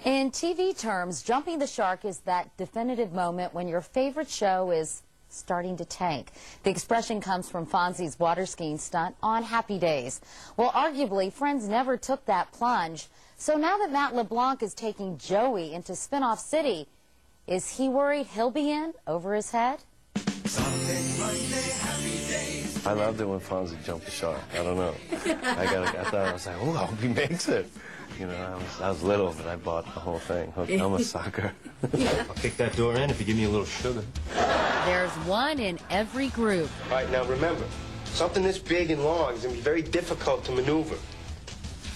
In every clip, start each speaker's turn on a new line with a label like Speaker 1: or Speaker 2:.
Speaker 1: In TV terms, jumping the shark is that definitive moment when your favorite show is starting to tank. The expression comes from Fonzie's water skiing stunt on Happy Days. Well, arguably, Friends never took that plunge. So now that Matt LeBlanc is taking Joey into Spinoff City, is he worried he'll be in over his head?
Speaker 2: I loved it when Fonzie jumped the shark. I don't know. I was like, oh, I hope he makes it. You know, I was little, but I bought the whole thing. I'm a sucker.
Speaker 3: I'll kick that door in if you give me a little sugar.
Speaker 1: There's one in every group.
Speaker 4: All right, now remember, something this big and long is going to be very difficult to maneuver.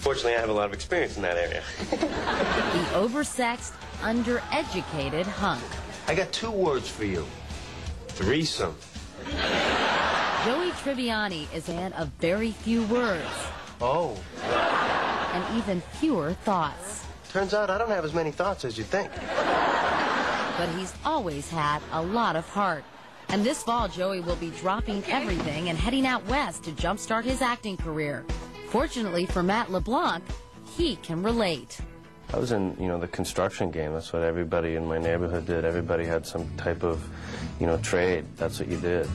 Speaker 4: Fortunately, I have a lot of experience in that area.
Speaker 1: The oversexed, undereducated hunk.
Speaker 4: I got 2 words for you. Threesome.
Speaker 1: Joey Tribbiani is a man of very few words.
Speaker 4: Oh.
Speaker 1: And even fewer thoughts.
Speaker 4: Turns out I don't have as many thoughts as you think.
Speaker 1: But he's always had a lot of heart. And this fall, Joey will be dropping everything and heading out west to jumpstart his acting career. Fortunately for Matt LeBlanc, he can relate.
Speaker 2: I was in, the construction game. That's what everybody in my neighborhood did. Everybody had some type of, trade. That's what you did.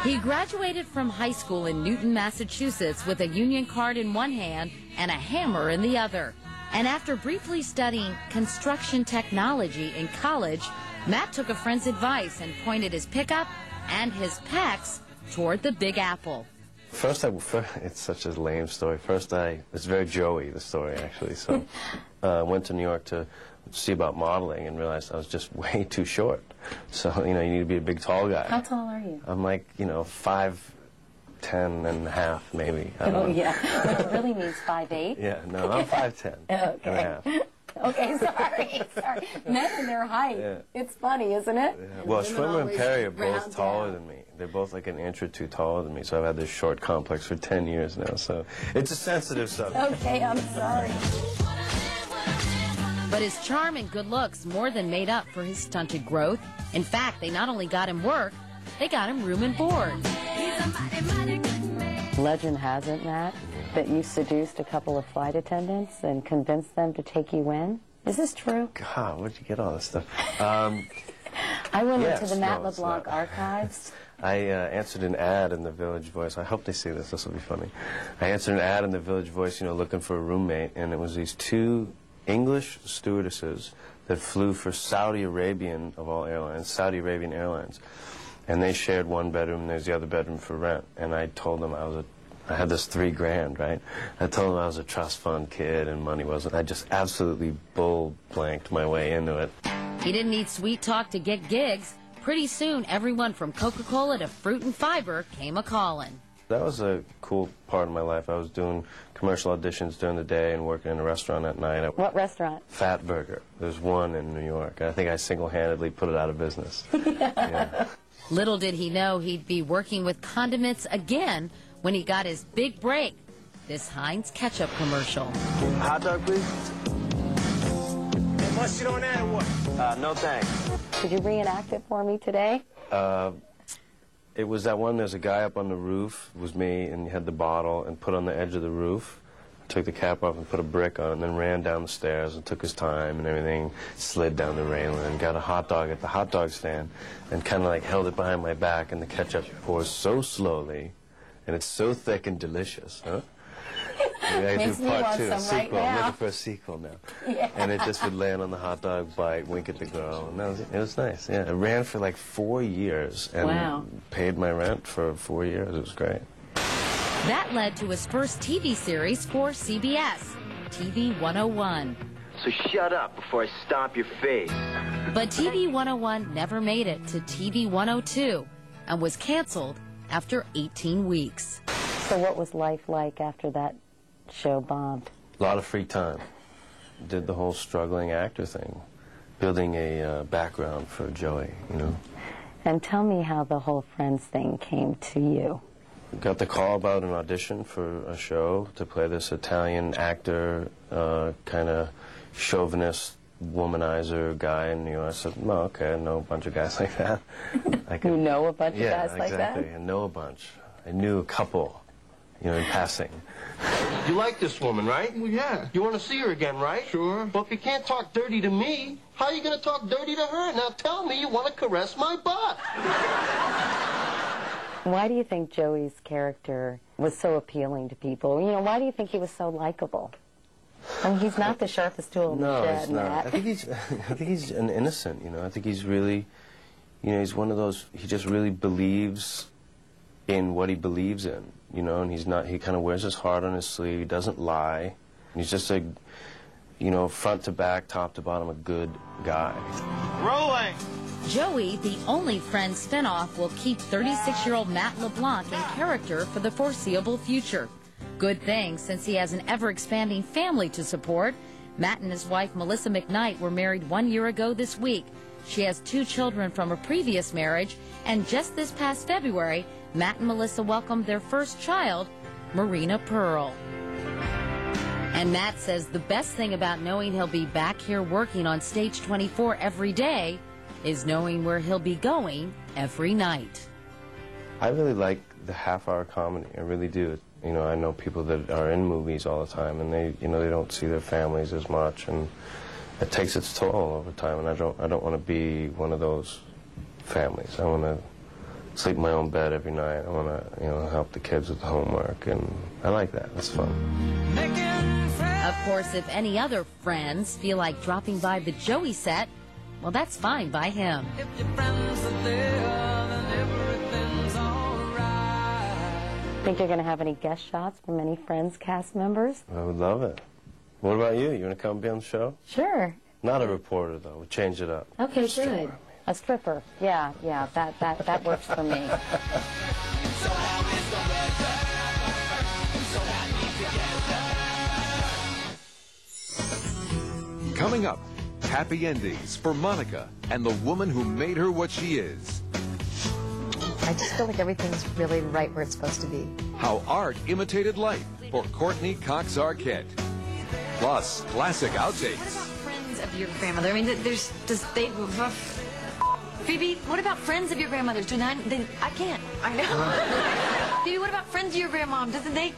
Speaker 1: He graduated from high school in Newton, Massachusetts with a union card in one hand and a hammer in the other. And after briefly studying construction technology in college, Matt took a friend's advice and pointed his pickup and his pecs toward the Big Apple.
Speaker 2: First, it's such a lame story. It's very Joey, the story, actually. So I went to New York to see about modeling and realized I was just way too short. So, you need to be a big, tall guy.
Speaker 1: How tall are you?
Speaker 2: I'm like, 5'10" and a half, maybe.
Speaker 1: Oh, yeah. Which really means 5'8"?
Speaker 2: Yeah, no, I'm 5'10" and a half.
Speaker 1: Okay, sorry. Men and their height. Yeah. It's funny, isn't it?
Speaker 2: Yeah. Well, Schwimmer and Perry are both taller than me. They're both like an inch or 2 taller than me, so I've had this short complex for 10 years now, so it's a sensitive subject.
Speaker 1: Okay, I'm sorry. But his charm and good looks more than made up for his stunted growth. In fact, they not only got him work, they got him room and board.
Speaker 5: Legend has it, Matt, that you seduced a couple of flight attendants and convinced them to take you in. Is this true?
Speaker 2: God, where'd you get all this stuff?
Speaker 5: I went into the Matt LeBlanc archives.
Speaker 2: I answered an ad in the Village Voice. I hope they see this. This will be funny. I answered an ad in the Village Voice, looking for a roommate, and it was these 2 English stewardesses that flew for Saudi Arabian, of all airlines, Saudi Arabian Airlines. And they shared one bedroom, and there's the other bedroom for rent. And I told them I had this $3 grand, right? I told them I was a trust fund kid and money wasn't. I just absolutely bull-blanked my way into it.
Speaker 1: He didn't need sweet talk to get gigs. Pretty soon, everyone from Coca-Cola to Fruit and Fiber came a-calling.
Speaker 2: That was a cool part of my life. I was doing commercial auditions during the day and working in a restaurant at night.
Speaker 5: What restaurant?
Speaker 2: Fat Burger. There's one in New York. I think I single-handedly put it out of business. Yeah.
Speaker 1: Little did he know he'd be working with condiments again when he got his big break. This Heinz ketchup commercial.
Speaker 4: Hot dog, please. Mustard on that or what? No thanks.
Speaker 5: Could you reenact it for me today?
Speaker 2: It was that one, there's a guy up on the roof, it was me, and he had the bottle and put on the edge of the roof, took the cap off and put a brick on, and then ran down the stairs and took his time and everything, slid down the railing and got a hot dog at the hot dog stand and kind of like held it behind my back, and the ketchup pours so slowly and it's so thick and delicious, huh? I
Speaker 1: Makes
Speaker 2: do
Speaker 1: me
Speaker 2: part
Speaker 1: want
Speaker 2: 2,
Speaker 1: some
Speaker 2: sequel.
Speaker 1: right
Speaker 2: I'm
Speaker 1: now.
Speaker 2: looking for a sequel now.
Speaker 1: Yeah.
Speaker 2: And it just would land on the hot dog, bite, wink at the girl, and it was nice. Yeah, it ran for like 4 years and paid my rent for 4 years. It was great.
Speaker 1: That led to his first TV series for CBS, TV 101.
Speaker 4: So shut up before I stomp your face.
Speaker 1: But TV 101 never made it to TV 102 and was canceled after 18 weeks.
Speaker 5: So what was life like after that show bombed?
Speaker 2: A lot of free time. Did the whole struggling actor thing, building a background for Joey,
Speaker 5: And tell me how the whole Friends thing came to you.
Speaker 2: Got the call about an audition for a show to play this Italian actor, kind of chauvinist, womanizer guy in New York. I said, well, okay, I know a bunch of guys like that.
Speaker 5: You know a bunch of guys like that?
Speaker 2: Yeah, exactly. I know a bunch. I knew a couple, you know, in passing.
Speaker 4: You like this woman, right?
Speaker 6: Well, yeah.
Speaker 4: You want to see her again, right?
Speaker 6: Sure.
Speaker 4: Well, if you can't talk dirty to me, how are you going to talk dirty to her? Now tell me you want to caress my butt.
Speaker 5: Why do you think Joey's character was so appealing to people? You know, why do you think he was so likable? I mean, he's not the sharpest tool in the
Speaker 2: No,
Speaker 5: shed,
Speaker 2: he's not.
Speaker 5: Matt.
Speaker 2: I think he's an innocent, you know. I think he's really, you know, he's one of those, he just really believes in what he believes in, you know, and he's not, he kind of wears his heart on his sleeve, he doesn't lie. He's just a, you know, front to back, top to bottom, a good guy.
Speaker 4: Rolling.
Speaker 1: Joey, the only Friends spinoff, will keep 36-year-old Matt LeBlanc in character for the foreseeable future. Good thing, since he has an ever-expanding family to support. Matt and his wife, Melissa McKnight, were married 1 year ago this week. She has 2 children from a previous marriage, and just this past February, Matt and Melissa welcomed their first child, Marina Pearl. And Matt says the best thing about knowing he'll be back here working on Stage 24 every day is knowing where he'll be going every night.
Speaker 2: I really like the half-hour comedy, I really do. You know, I know people that are in movies all the time, and they, you know, they don't see their families as much, and it takes its toll over time. And I don't want to be one of those families. I want to sleep in my own bed every night. I want to, you know, help the kids with the homework, and I like that. That's fun.
Speaker 1: Of course, if any other friends feel like dropping by the Joey set, well, that's fine by him.
Speaker 5: Think you're going to have any guest shots from any Friends cast members?
Speaker 2: I would love it. What about you? You want to come be on the show?
Speaker 5: Sure.
Speaker 2: Not a reporter, though. We'll change it up.
Speaker 5: Okay, good. A stripper. Yeah, that works for me.
Speaker 7: Coming up, happy endings for Monica and the woman who made her what she is.
Speaker 8: I just feel like everything's really right where it's supposed to be.
Speaker 7: How art imitated life for Courtney Cox Arquette. Plus, classic outtakes.
Speaker 8: Friends of your grandmother. I mean, there's just they. Phoebe, what about friends of your grandmother's? I can't. I know. Phoebe, what about friends of your grandmom? Doesn't they?